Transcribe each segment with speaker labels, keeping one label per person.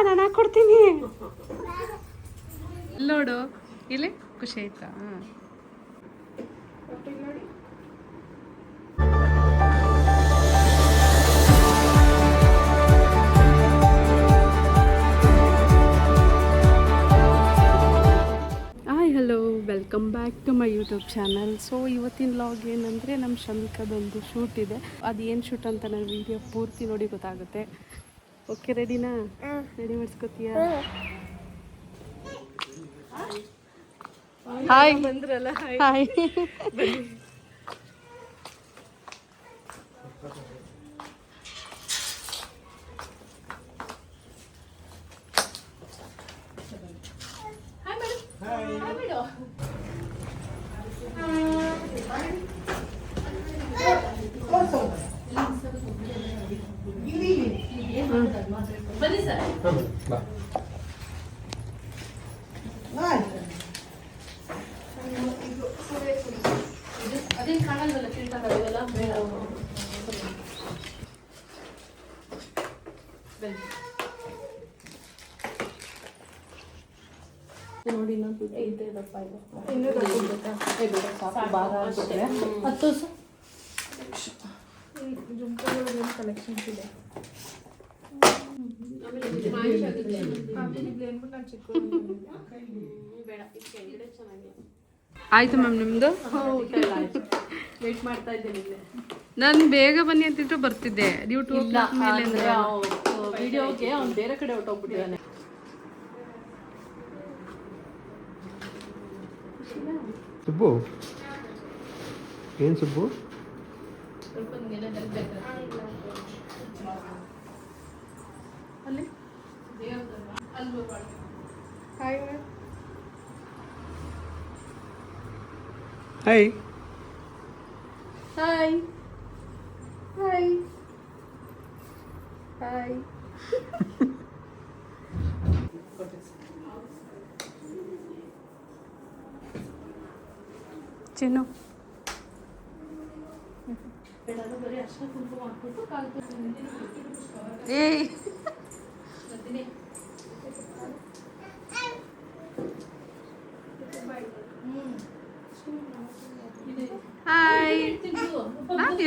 Speaker 1: ನಾನು ಹಾಕೊಡ್ತೀನಿ ನೋಡು ಇಲ್ಲಿ ಖುಷಿ ಆಯ್ತಾ. Hello, welcome back to my YouTube channel. So ಇವತ್ತಿನ ವ್ಲಾಗ್ ಏನಂದರೆ ನಮ್ಮ ಶಮಿಕಾದೊಂದು ಶೂಟ್ ಇದೆ. ಅದೇನು ಶೂಟ್ ಅಂತ ನಾನು ವಿಡಿಯೋ ಪೂರ್ತಿ ನೋಡಿ ಗೊತ್ತಾಗುತ್ತೆ. ಓಕೆ, ರೆಡಿನಾ? ರೆಡಿ ಮಾಡಿಸ್ಕೊತೀಯಾ? ಹಾಯ್ ಬಂದ್ರಲ್ಲ. ಹಾಯ್
Speaker 2: ಬನ್ನಿ ಸರ್. ಅದೇ ಕಾಣಲ್ವಲ್ಲ, ತಿಳ್ಕೊಂಡಲ್ಲ ಬೇಡ. ನೋಡಿ, ಇನ್ನೊಂದು ಇದೆ ದಪ್ಪ ಇದೆ. ಇನ್ನೂ ಸಾಕು, ಭಾಗ ಆಗ್ಬಿಟ್ರೆ 10 ಕಲೆಕ್ಷನ್ಸ್ ಇದೆ.
Speaker 1: ಆಯ್ತು ಮ್ಯಾಮ್, ನಿಮ್ಮದು
Speaker 2: ವೇಟ್ ಮಾಡ್ತಾ ಇದ್ದೇನೆ.
Speaker 1: ನಾನು ಬೇಗ ಬನ್ನಿ ಅಂತಿದ್ರು ಬರ್ತಿದ್ದೆ. ನೀವು 2 o'clock ಮೇಲೆ
Speaker 2: ವಿಡಿಯೋಗೆ ಅವ್ನು ಬೇರೆ ಕಡೆ ಹೊಟ್ಟೋಗ್ಬಿಟ್ಟಿದ್ದಾನೆ.
Speaker 3: ಸುಬ್ಬು, ಏನು ಸುಬ್ಬು?
Speaker 2: ಅಲ್ಲಿ
Speaker 3: ಹಾಯ್
Speaker 2: ಹಾಯ್ ಹಾಯ್ ಹಾಯ್.
Speaker 1: ಚಿನ್ನು,
Speaker 2: ಬರೀ ಅಷ್ಟ ಕುಂಕುಮ ಹಾಕ್ಬಿಟ್ಟು ಕಾಲು
Speaker 1: ಏಯ್ ಹಾಯ್.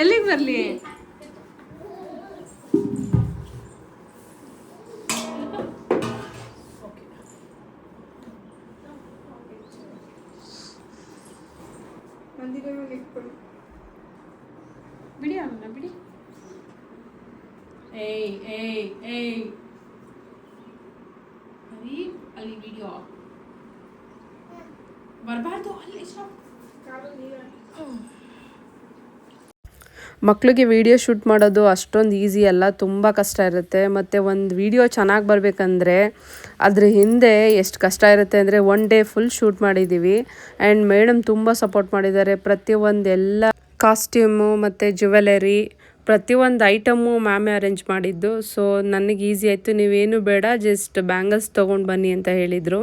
Speaker 1: ಎಲ್ಲಿಗೆ ಬರಲಿ?
Speaker 2: ಬಿಡಿ ಅಮ್ಮ, ಬಿಡಿ. ಏಯ್ ಏಯ್ ಏಯ್, ಬರೀ ಅಲ್ಲಿ ವಿಡಿಯೋ ಬರಬಾರ್ದು. ಅಲ್ಲಿ
Speaker 1: ಮಕ್ಕಳಿಗೆ ವಿಡಿಯೋ ಶೂಟ್ ಮಾಡೋದು ಅಷ್ಟೊಂದು ಈಸಿ ಅಲ್ಲ, ತುಂಬ ಕಷ್ಟ ಇರುತ್ತೆ. ಮತ್ತು ಒಂದು ವಿಡಿಯೋ ಚೆನ್ನಾಗಿ ಬರಬೇಕಂದ್ರೆ ಅದ್ರ ಹಿಂದೆ ಎಷ್ಟು ಕಷ್ಟ ಇರುತ್ತೆ ಅಂದರೆ, 1 day ಫುಲ್ ಶೂಟ್ ಮಾಡಿದ್ದೀವಿ. ಆ್ಯಂಡ್ ಮೇಡಮ್ ತುಂಬ ಸಪೋರ್ಟ್ ಮಾಡಿದ್ದಾರೆ. ಪ್ರತಿಯೊಂದು ಎಲ್ಲ ಕಾಸ್ಟ್ಯೂಮು ಮತ್ತು ಜ್ಯುವೆಲರಿ ಪ್ರತಿಯೊಂದು ಐಟಮು ಮ್ಯಾಮೇ ಅರೇಂಜ್ ಮಾಡಿದ್ದು. ಸೊ ನನಗೆ ಈಸಿ ಆಯಿತು. ನೀವೇನು ಬೇಡ, ಜಸ್ಟ್ ಬ್ಯಾಂಗಲ್ಸ್ ತೊಗೊಂಡು ಬನ್ನಿ ಅಂತ ಹೇಳಿದರು.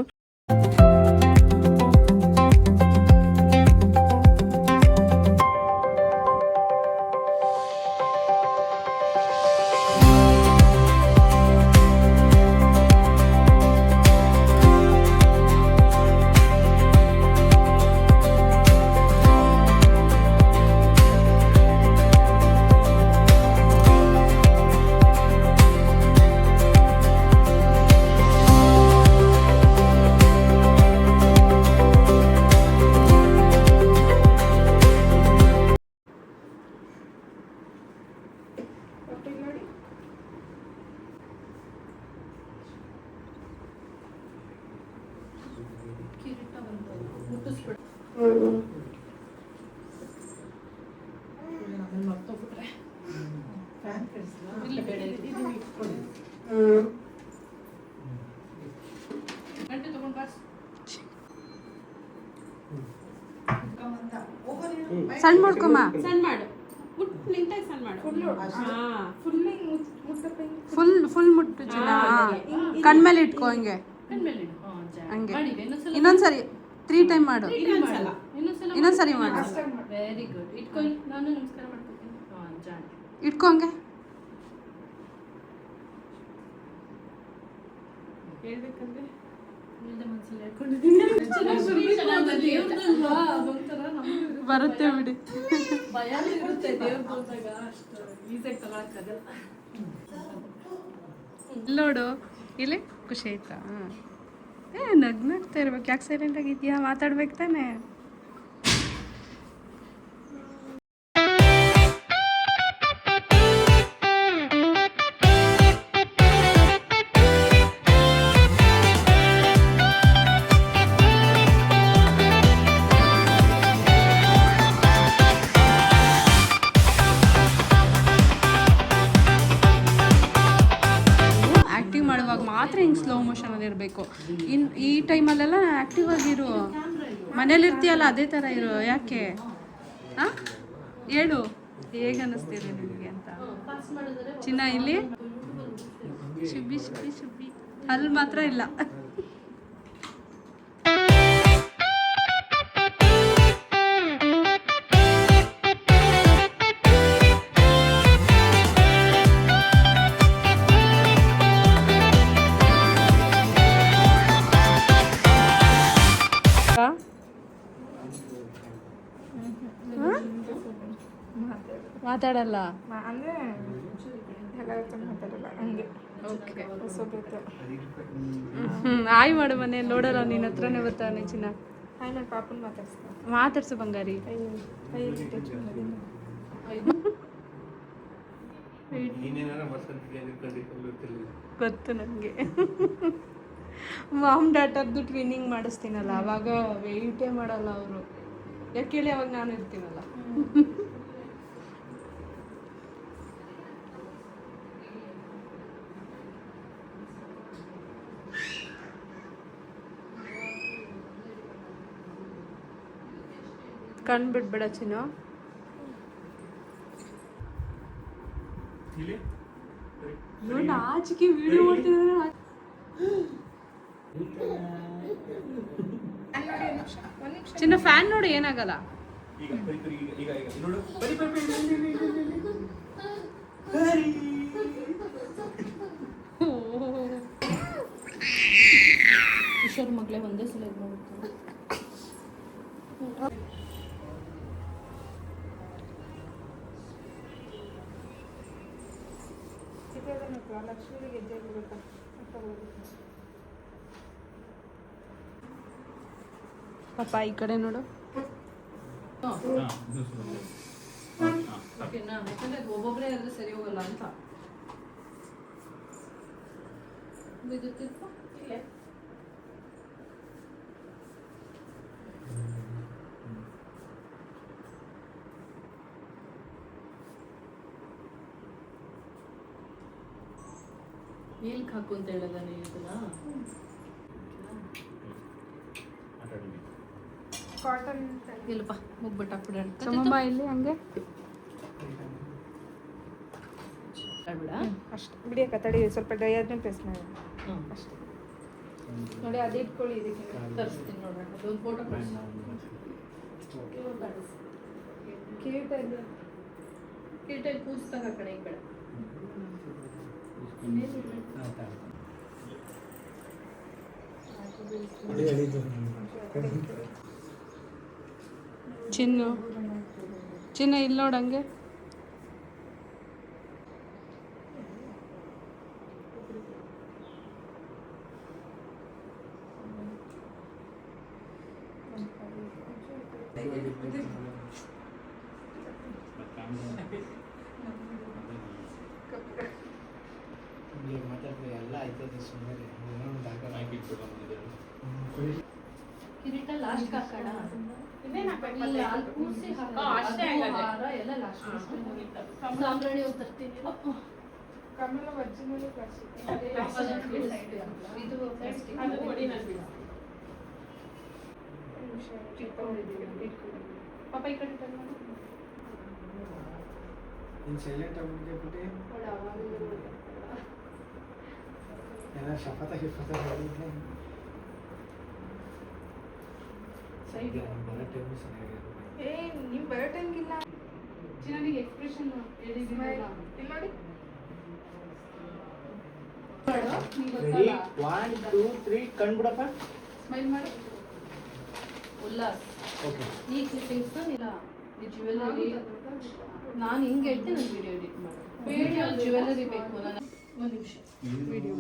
Speaker 1: ಸಣ್ಣ ಮಾಡ್ಕೊಮ್ಮ,
Speaker 2: ಸಣ್ಣ ಮಾಡು, ನೀಟಾಗಿ ಸಣ್ಣ ಮಾಡು.
Speaker 1: ಫುಲ್ ಮುಟ್ಟು ಚಿನ್ನ. ಕಣ್ಮೇಲೆ ಇಟ್ಕೋ, ಹಂಗೆ ಹಂಗೆ. ಇನ್ನೊಂದ್ಸರಿ 3 time ಮಾಡು. ಇನ್ನೊಂದ್ಸರಿ ಮಾಡು.
Speaker 2: Very good. ಇಟ್ಕೊ, ನಾನು ನಮಸ್ಕಾರ ಮಾಡ್ತೀನಿ.
Speaker 1: ಇಟ್ಕೋ ಹಂಗೆ.
Speaker 2: ಹೇಳ್ಬೇಕಂದ್ರೆ ಇಲ್ಲದೆ ಮನಸ್ಸಲ್ಲಿ ಹೇಳ್ಕೊಂಡಿದ್ದೀನಿ. ದೇವ್ರದಲ್ವಾ ಅದೊಂಥರ ನಮ್ಗೆ
Speaker 1: ಬರುತ್ತೆ ಬಿಡಿ.
Speaker 2: ಭಯನೂ ಇರುತ್ತೆ ದೇವ್ರದ್ದು ಹೋದಾಗ, ಅಷ್ಟು ಈಸಿಯಾಗಿ ತಗೊಳಕ್ಕಾಗಲ್ಲ.
Speaker 1: ನೋಡು ಇಲ್ಲಿ ಖುಷಿ ಆಯ್ತಾ? ನಗ್ನಗ್ತಾ ಇರ್ಬೇಕು. ಯಾಕೆ ಸೈಲೆಂಟ್ ಆಗಿದ್ಯಾ? ಮಾತಾಡ್ಬೇಕು ತಾನೆ. ಆ್ಯಕ್ಟಿವ್ ಮಾಡುವಾಗ ಮಾತ್ರ ಹಿಂಗೆ ಸ್ಲೋ ಮೋಷನಲ್ಲಿ ಇರಬೇಕು. ಈ ಟೈಮಲ್ಲೆಲ್ಲ ಆ್ಯಕ್ಟಿವ್ ಆಗಿರು. ಮನೇಲಿರ್ತೀಯಲ್ಲ ಅದೇ ಥರ ಇರು. ಯಾಕೆ ಹಾಂ ಹೇಳು, ಹೇಗೆ ಅನ್ನಿಸ್ತಿದೆ ನಿಮಗೆ ಅಂತ. ಚಿನ್ನ ಇಲ್ಲಿ ಶುಬ್ಬಿ ಶುಬ್ಬಿ ಶುಬ್ಬಿ ಅಲ್ಲಿ ಮಾತ್ರ ಇಲ್ಲ. ಮಾತಾಡಲ್ಲ
Speaker 3: ಅಂದರೆ ಎಲ್ಲ ಮಾತಾಡಲ್ಲ ಹಂಗೆ.
Speaker 1: ಓಕೆ.
Speaker 3: ಹೊಸಬ್ರತ್ರ
Speaker 1: ಆಯ್ ಮಾಡು. ಮನೇಲಿ ನೋಡಲ್ಲ, ನಿನ್ನ ಹತ್ರನೇ ಬರ್ತಾನೆ ಚಿನ್ನ.
Speaker 3: ಹಾಯ್ ನಾನು ಪಾಪನ ಮಾತಾಡ್ಸ್ತೀನಿ.
Speaker 1: ಮಾತಾಡ್ಸು ಬಂಗಾರಿ.
Speaker 3: ಕೈಯಲ್ಲಿ ಟಚ್ ಮಾಡೋದಿಲ್ಲ.
Speaker 1: ಗೊತ್ತು ನನಗೆ. ಮಾಮ್ ಡಾಟರ್ದು ಟ್ವಿನ್ನಿಂಗ್ ಮಾಡಿಸ್ತೀನಲ್ಲ, ಅವಾಗ ವೆಯ್ಟೇ ಮಾಡಲ್ಲ ಅವರು. ಯಾಕೆ ಹೇಳಿ, ಅವಾಗ ನಾನು ಇರ್ತೀನಲ್ಲ. ಕಣ್ ಬಿಡ್ಬೇಡ ಚಿನ್ನು. ನೋಡಿ ಆಚೆಗೆ ವಿಡಿಯೋ ಮಾಡ್ತಿದ್ದಾರೆ. ಚಿನ್ನ ಫ್ಯಾನ್ ನೋಡಿ, ಏನಾಗಲ್ಲ.
Speaker 2: ಕಿಶೋರ್ ಮಗಳೇ ಒಂದೇ ಸಲ ಇದು ಮಾಡ್ತಾರೆ.
Speaker 3: ಲಕ್ಷ್ಮಿಗೆ ಗೆಜ್ಜೆ ಇರ್ಬೇಕಾ?
Speaker 1: ಪಾಪ ಈ ಕಡೆ ನೋಡು.
Speaker 2: ಓಕೆನಾ? ಯಾಕಂದ್ರೆ ಒಬ್ಬೊಬ್ಬರೇ ಆದರೆ ಸರಿ ಹೋಗಲ್ಲ ಅಂತ. ಬಿದ್ದುತ್ತಿತ್ತು ಇಲ್ಲೇ ಮೇಲ್ಕ್ ಹಾಕು ಅಂತ ಹೇಳದ ನೀವು ಇದನ್ನ.
Speaker 3: ಕಾಟನ್
Speaker 2: ಇಲ್ಲಪ್ಪ ಮುಗ್ಬಿಟ್ಟು ಹಾಕ್ಬಿಡ
Speaker 1: ಸಮಮ್ಮ ಇಲ್ಲಿ ಹಂಗೆ
Speaker 2: ಬಿಡ.
Speaker 3: ಅಷ್ಟು ಬಿಡಿಯಕ್ಕ ತಡಿ, ಸ್ವಲ್ಪ ಡ್ರೈ ಆದ್ಮೇಲೆ ಪ್ರೆಸ್ ಮಾಡಿ ಅಷ್ಟೇ.
Speaker 2: ನೋಡಿ ಅದೇ ಇಟ್ಕೊಳ್ಳಿ, ಇದಕ್ಕೆ ತರಿಸ್ತೀನಿ ನೋಡ್ರಿ. ಅದೊಂದು ಫೋಟೋ
Speaker 3: ಕಿರೀಟಲ್ಲಿ
Speaker 2: ಕಿರೀಟಲ್ಲಿ ಕೂಸ್ತಾಗ ಆ ಕಡೆ ಈ ಕಡೆ.
Speaker 1: ಚಿನ್ನು ಚಿನ್ನ ಇಲ್ಲಿ ನೋಡಂಗೆ.
Speaker 2: ಕಿರೀಟ ಲಾಸ್ಟ್ ಹಾಕೋಣ. ಸಾಂಬ್ರಾಣಿ ಹೋಗಿ ತರ್ತೀನಿ.
Speaker 3: ಕಮಲ ಒರಿಜಿನಲ್ ಪ್ಲಾಸ್ಟಿಕ್.
Speaker 2: ಇದು ಪ್ಲಾಸ್ಟಿಕ್. ಪಾಪ ಈ ಕಡೆ ಟರ್ನ್ ಮಾಡು.
Speaker 4: ಸೈಲೆಂಟ್ ಆಗ್ಬಿಟ್ಟೆ ಎಲ್ಲ ಶಪಥ ಮಾಡಿದ್ರೆ
Speaker 2: ಸೈಡ್
Speaker 4: ಬರೋ ಟೈಮು ಚೆನ್ನಾಗಿರುತ್ತೆ.
Speaker 3: ಏ ನೀವು ಬರೋ ಟೈಮ್ಗಿಲ್ಲ.
Speaker 2: ಚೆನ್ನಾಗಿ ಎಕ್ಸ್ಪ್ರೆಷನ್ ಹೇಳಿದ್ದೀನಲ್ಲ.
Speaker 3: ಇಲ್ಲಿ ನೋಡಿ.
Speaker 4: ರೆಡಿ 1 2 3 ಕಣ್ ಬಿಡಪ್ಪ.
Speaker 2: ಸ್ಮೈಲ್ ಮಾಡು. ಉಲ್ಲಾಸ್.
Speaker 4: ಓಕೆ.
Speaker 2: ಈ ಕ್ಲಿಪ್ಪಿಂಗ್ಸ್ನ ಇಲ್ಲ ಈ ಜ್ಯುವೆಲ್ಲರಿ ನಾನು ಹಿಂಗೆ ಹೇಳ್ತೀನಿ, ನಾನು ವಿಡಿಯೋ ಎಡಿಟ್ ಮಾಡು. ವಿಡಿಯೋ ಜ್ಯುವೆಲ್ಲರಿ ಬೇಕು ನಾನು. ಒಂದು ನಿಮಿಷ ವಿಡಿಯೋ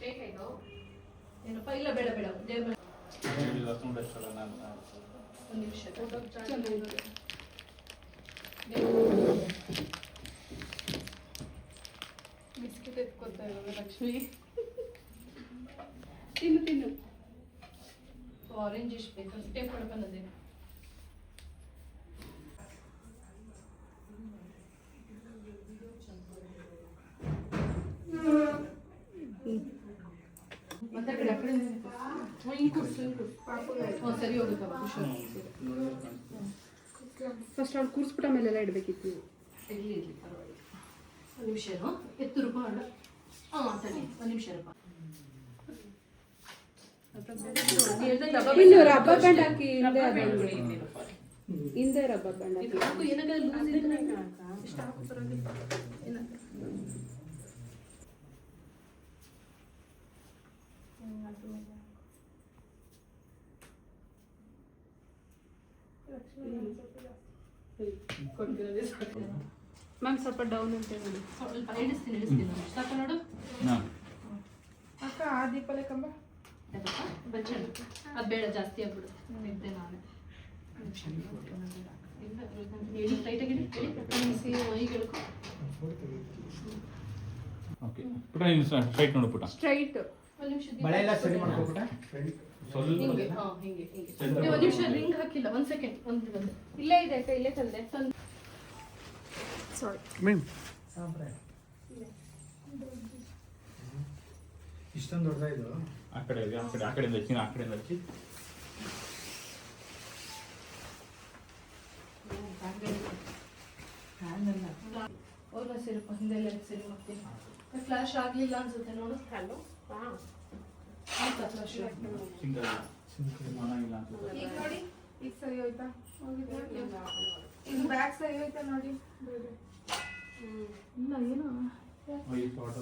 Speaker 2: ಬೇಕಾಯ್ತು ಏನಪ್ಪ? ಇಲ್ಲ ಬೇಡ ಬೇಡ ದೇವ್ರ ಒಂದು ನಿಮಿಷ ಬಿಸ್ಕಿಟ್ ಎತ್ಕೊತಾ ಇರೋದು ಲಕ್ಷ್ಮಿ. ತಿನ್ನು ತಿನ್ನು. ಆರೆಂಜ್ ಇಷ್ಟು ಬೇಕು ಟೇಪ್ ಹೊಡ್ಕೊಂಡೇ. ಮತ್ತೆ ಕಡೆ ಕಡೆ ಹಿಂಗೆ ಕೂರಿಸು ಸರಿ ಹೋಗುತ್ತವ.
Speaker 3: ಫಸ್ಟ್ ಅವ್ಳು ಕೂರಿಸ್ಬಿಟ್ಟ ಮೇಲೆಲ್ಲ ಇಡಬೇಕಿತ್ತು.
Speaker 2: ಇರಲಿ ಇರಲಿ ಪರವಾಗಿಲ್ಲ. ಒಂದು ನಿಮಿಷನು ಎತ್ತು ರೂಪಾಯಿ ಮಾಡು. ಹಾಂ ತಡಿ ಒಂದು ನಿಮಿಷ ರೂಪಾಯಿ.
Speaker 3: ಇನ್ನು ರಬ್ಬರ್ ಬ್ಯಾಂಡ್ ಹಾಕಿ ಹಿಂದೆ ಹಿಂದೆ ರಬ್ಬರ್ ಬ್ಯಾಂಡ್ ಹಾಕಿ.
Speaker 2: ಹಾಕು ಏನಾಗ ಲೂಸ್ ಇದ್ರೆ ಇಷ್ಟು ಹಾಕು ಪರವಾಗಿಲ್ಲ. ಏನಾಗ
Speaker 3: ಮ್ಯಾಮ್ ಸ್ವಲ್ಪ ಡೌನ್ ಅಂತ ಹೇಳಿ.
Speaker 2: ಸ್ವಲ್ಪ ಇಳಿಸ್ತೀನಿ ಸಾಕು ನೋಡು.
Speaker 3: ಅಕ್ಕ ಆ ದೀಪಲೆ ಕಂಬ
Speaker 2: ಬಚ್ಚಣ್ಣ ಅದು ಬೇಡ, ಜಾಸ್ತಿ ಆಗ್ಬಿಡುತ್ತೆ. ಇದ್ದೆ ನಾನೇ ಹೇಳಿ ಟೈಟಾಗಿ ಈಗ ಹೇಳ್ಕೊ.
Speaker 5: ಓಕೆ ಪುಟ ನೀನು ಸ್ಟ್ರೈಟ್ ನೋಡು ಪುಟ.
Speaker 3: ಸ್ಟ್ರೈಟ್
Speaker 2: ಒಂದು ನಿಮಿಷ
Speaker 4: ಬಳೆ ಎಲ್ಲ ಸರಿ ಮಾಡ್ಕೊಬಿಟ್ಟ.
Speaker 2: ಹಿಂಗೆ ಹಾಂ ಹಿಂಗೆ ಹಿಂಗೆ ಒಂದು ನಿಮಿಷ ರಿಂಗ್ ಹಾಕಿಲ್ಲ. ಒಂದು ಸೆಕೆಂಡ್ ಒಂದು ಬಂದೆ
Speaker 3: ಇಲ್ಲೇ ಇದೆ ಅಕ್ಕ, ಇಲ್ಲೇ ತಂದೆ. ಸಾರಿ
Speaker 4: ಸಾಂಪ್ರಾಯ ಇಷ್ಟೊಂದು ದೊಡ್ಡದ ಇದು.
Speaker 5: ಆ ಕಡೆ ಇದೆ, ಆ ಕಡೆಯಿಂದ ಹಚ್ಚಿ, ಆ ಕಡೆಯಿಂದ ಹಚ್ಚಿ.
Speaker 2: ಅವ್ರನ್ನ ಸೇರಪ್ಪ ಹಿಂದೆಲ್ಲ ಸರಿ ಮಾಡ್ತೀನಿ. ಫ್ಲಾಶ್ ಆಗಲಿಲ್ಲ ಅನ್ಸುತ್ತೆ ನೋಡು. ಹಲೋ ಹಾಂ ಆಯ್ತಾ ಫ್ಲಾಶ್?
Speaker 5: ಸಿಂಗಲ್ ಚೆನ್ನಾಗಿಲ್ಲ ಅನ್ಸುತ್ತೆ.
Speaker 3: ಈಗ ನೋಡಿ, ಈಗ ಸರಿ ಹೋಯ್ತಾ? ಈಗ ಬ್ಯಾಗ್ ಸರಿ ಹೋಯ್ತಾ ನೋಡಿ.
Speaker 2: ಇಲ್ಲ ಏನೋ
Speaker 5: ಈ ಫೋಟೋ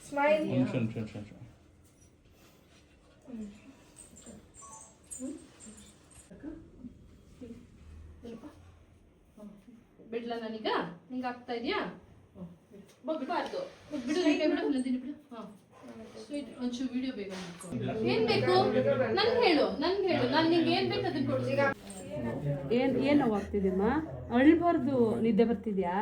Speaker 3: ಸ್ಮೈಲ್.
Speaker 2: ಬಿಡ್ಲ ನಾನೀಗ? ನಿಂಗೆ ಆಗ್ತಾ ಇದೆಯಾ? ಬಿಡಬಾರ್ದು. ಬಿಡು ನಂದಿನಿ ಬಿಡು. ಹಾಂ ಸ್ವೀಟ್ ಒಂಚೂರು ವಿಡಿಯೋ ಬೇಕು. ಏನು ಬೇಕು ನನ್ಗೆ ಹೇಳು, ನಾನು ನಿಂಗೆ ಏನು ಬೇಕು ಅದನ್ನು ಕೊಡ್ತೀನಿ.
Speaker 1: ಏನು ನೋವಾಗ್ತಿದೆಯಮ್ಮ? ಅಳ್ಬಾರ್ದು, ನಿದ್ದೆ ಬರ್ತಿದ್ಯಾ?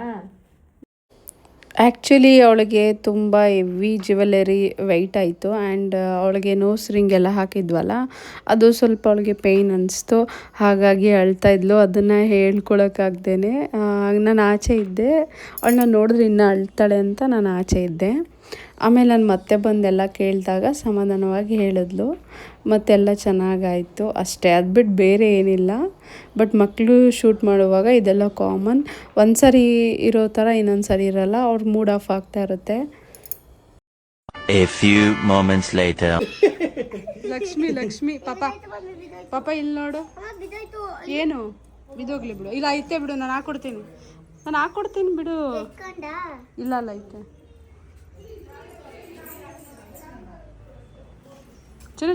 Speaker 1: ಆ್ಯಕ್ಚುಲಿ ಅವಳಿಗೆ ತುಂಬ ಹೆವಿ ಜ್ಯುವೆಲ್ಲರಿ ವೆಯ್ಟ್ ಆಯಿತು ಆ್ಯಂಡ್ ಅವಳಿಗೆ ನೋಸ್ ರಿಂಗ್ ಎಲ್ಲ ಹಾಕಿದ್ವಲ್ಲ, ಅದು ಸ್ವಲ್ಪ ಅವಳಿಗೆ ಪೇಯ್ನ್ ಅನಿಸ್ತು. ಹಾಗಾಗಿ ಅಳ್ತಾ ಇದ್ಲು. ಅದನ್ನು ಹೇಳ್ಕೊಳಕ್ಕಾಗ್ದೇ ನಾನು ಆಚೆ ಇದ್ದೆ. ಅವಳನ್ನ ನೋಡಿದ್ರೆ ಇನ್ನೂ ಅಳ್ತಾಳೆ ಅಂತ ನಾನು ಆಚೆ ಇದ್ದೆ. ಆಮೇಲೆ ನಾನು ಮತ್ತೆ ಬಂದೆಲ್ಲ ಕೇಳಿದಾಗ ಸಮಾಧಾನವಾಗಿ ಹೇಳಿದ್ಲು. ಮತ್ತೆಲ್ಲ ಚೆನ್ನಾಗಾಯಿತು ಅಷ್ಟೇ. ಅದು ಬಿಟ್ಟು ಬೇರೆ ಏನಿಲ್ಲ. ಬಟ್ ಮಕ್ಕಳು ಶೂಟ್ ಮಾಡುವಾಗ ಇದೆಲ್ಲ ಕಾಮನ್. ಒಂದು ಸರಿ ಇರೋ ಥರ ಇನ್ನೊಂದು ಸರಿ ಇರಲ್ಲ. ಅವ್ರ ಮೂಡ್ ಆಫ್ ಆಗ್ತಾ ಇರುತ್ತೆ.
Speaker 6: A few moments later.
Speaker 3: Lakshmi ಪಾಪ ಇಲ್ಲಿ ನೋಡು. ಏನು ಬಿದೋಗ್ಲಿ ಬಿಡು. ಇಲ್ಲ ಐತೆ ಬಿಡು, ನಾನು ಹಾಕ್ಕೊಡ್ತೀನಿ ಬಿಡು. ಇಲ್ಲ ಐತೆ.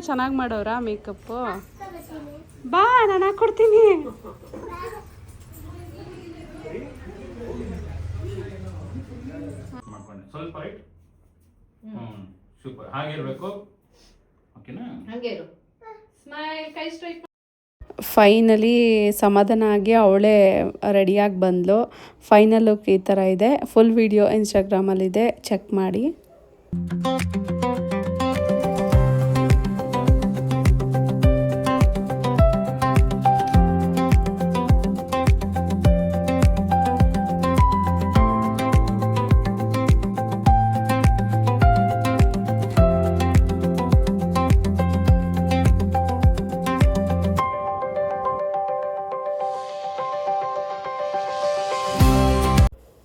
Speaker 3: ಚೆನ್ನಾಗಿ ಮಾಡೋರಾ ಮೇಕಪ್ಪು? ಬಾ ನಾನು ಹಾಕ್ಕೊಡ್ತೀನಿ.
Speaker 5: ಮಾಡ್ಕೊಂಡು ಸ್ವಲ್ಪ ರೈಟ್. ಸೂಪರ್, ಹಾಗೆ ಇರಬೇಕು. ಓಕೆನಾ?
Speaker 2: ಹಾಗೆ ಇರು. ಸ್ಮೈಲ್, ಕೈ ಸ್ಟ್ರೈಟ್.
Speaker 1: ಫೈನಲಿ ಸಮಾಧಾನ ಆಗಿ ಅವಳೇ ರೆಡಿಯಾಗಿ ಬಂದಳು. ಫೈನಲ್ ಲುಕ್ ಈ ಥರ ಇದೆ. ಫುಲ್ ವಿಡಿಯೋ ಇನ್ಸ್ಟಾಗ್ರಾಮಲ್ಲಿದೆ, ಚೆಕ್ ಮಾಡಿ.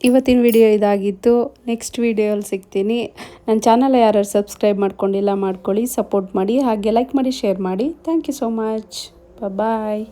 Speaker 1: ಇವತ್ತಿನ ವಿಡಿಯೋ ಇದಾಗಿತ್ತು. ನೆಕ್ಸ್ಟ್ ವಿಡಿಯೋಲ್ಲಿ ಸಿಗ್ತೀನಿ. ನನ್ನ ಚಾನಲ್ ಯಾರು ಸಬ್ಸ್ಕ್ರೈಬ್ ಮಾಡ್ಕೊಂಡಿಲ್ಲ ಮಾಡ್ಕೊಳ್ಳಿ, ಸಪೋರ್ಟ್ ಮಾಡಿ, ಹಾಗೆ ಲೈಕ್ ಮಾಡಿ, ಶೇರ್ ಮಾಡಿ. Thank you so much. Bye.